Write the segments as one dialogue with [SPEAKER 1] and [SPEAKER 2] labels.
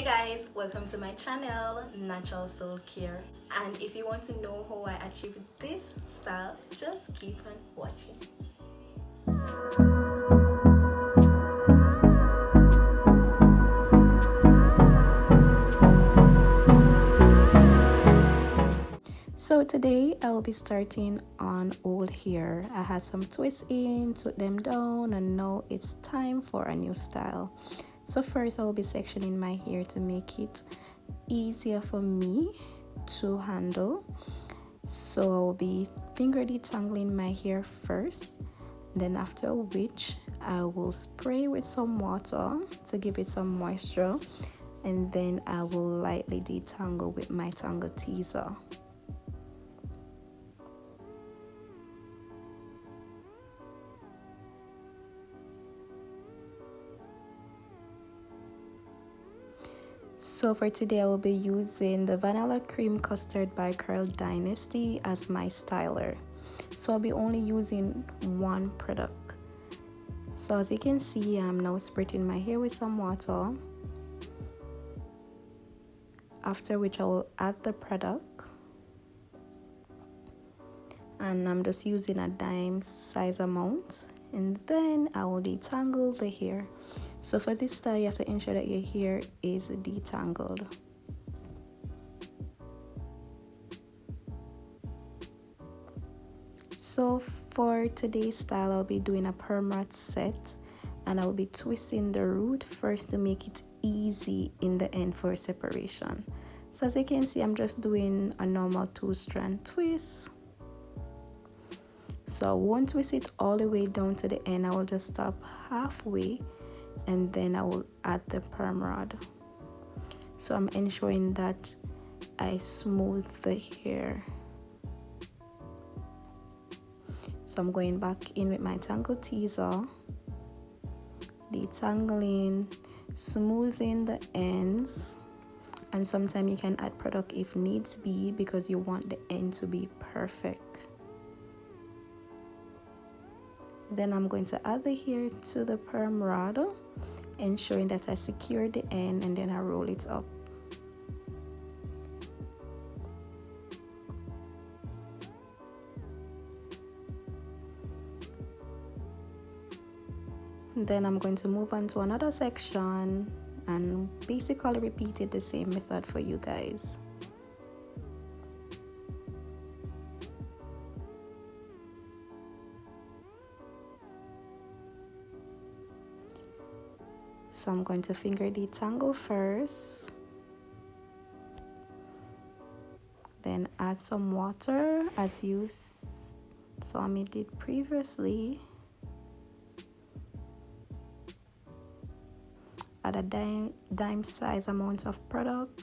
[SPEAKER 1] Hey guys, welcome to my channel, Natural Soul Care. And if you want to know how I achieved this style, just keep on watching. So today I will be starting on old hair. I had some twists in, took them down, and now it's time for a new style. So first I will be sectioning my hair to make it easier for me to handle. So I will be finger detangling my hair first, then after which I will spray with some water to give it some moisture, and then I will lightly detangle with my tangle teaser. So for today I will be using the Vanilla Cream Custard by Curlsdynasty as my styler. So I'll be only using one product. So as you can see, I'm now spritzing my hair with some water, after which I will add the product, and I'm just using a dime size amount, and then I will detangle the hair. So for this style you have to ensure that your hair is detangled. So for today's style I'll be doing a Perm Rod Set, and I'll be twisting the root first to make it easy in the end for separation. So as you can see, I'm just doing a normal 2-strand twist. So I won't twist it all the way down to the end. I will just stop halfway, and then I will add the perm rod. So I'm ensuring that I smooth the hair. So I'm going back in with my tangle teaser, detangling, smoothing the ends, and sometimes you can add product if needs be because you want the end to be perfect. Then I'm going to add the hair to the perm rod, ensuring that I secure the end, and then I roll it up. Then I'm going to move on to another section and basically repeated the same method for you guys. So I'm going to finger detangle first, then add some water as you saw me did previously. Add a dime size amount of product.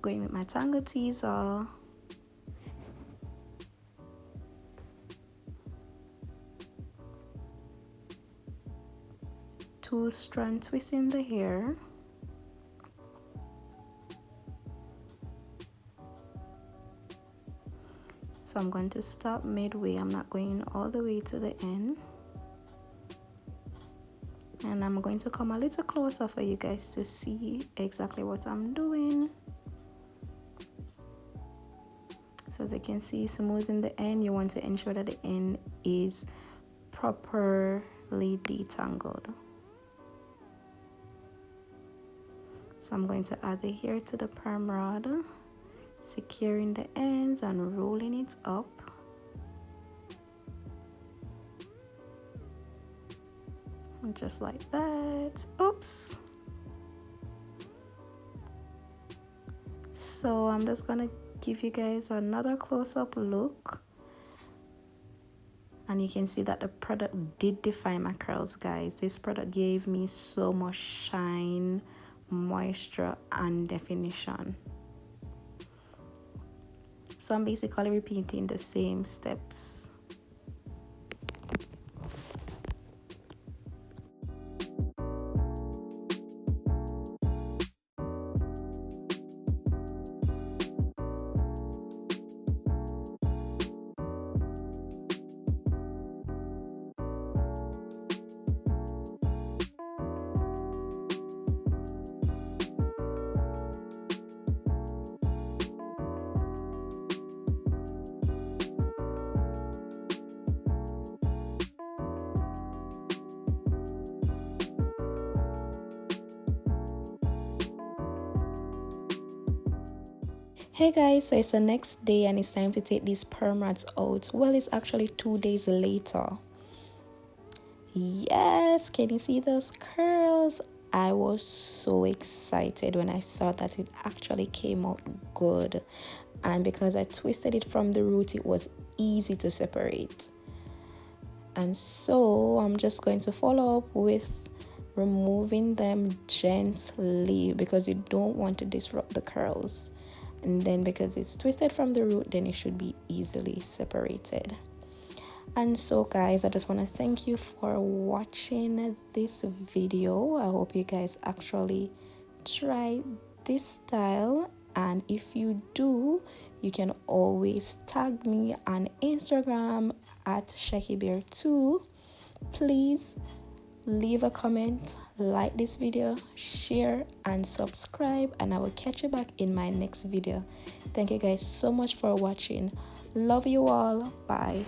[SPEAKER 1] Going with my tangle teaser. Two-strand twist in the hair. So I'm going to stop midway. I'm not going all the way to the end. And I'm going to come a little closer for you guys to see exactly what I'm doing. So as you can see, smoothing the end, you want to ensure that the end is properly detangled. So I'm going to add the hair to the perm rod, securing the ends and rolling it up. Just like that. Oops. So I'm just gonna give you guys another close-up look, and you can see that the product did define my curls, guys. This product gave me so much shine, moisture, and definition. So I'm basically repeating the same steps. Hey guys, so it's the next day and it's time to take these perm rods out. Well, it's actually 2 days later. Yes, can you see those curls? I was so excited when I saw that it actually came out good. And because I twisted it from the root, it was easy to separate. And so I'm just going to follow up with removing them gently because you don't want to disrupt the curls. And then because it's twisted from the root, then it should be easily separated. And so guys, I just want to thank you for watching this video. I hope you guys actually try this style, and if you do, you can always tag me on Instagram at ShakiBear2. Please leave a comment, like this video, share and subscribe, and I will catch you back in my next video. Thank you guys so much for watching. Love you all. Bye.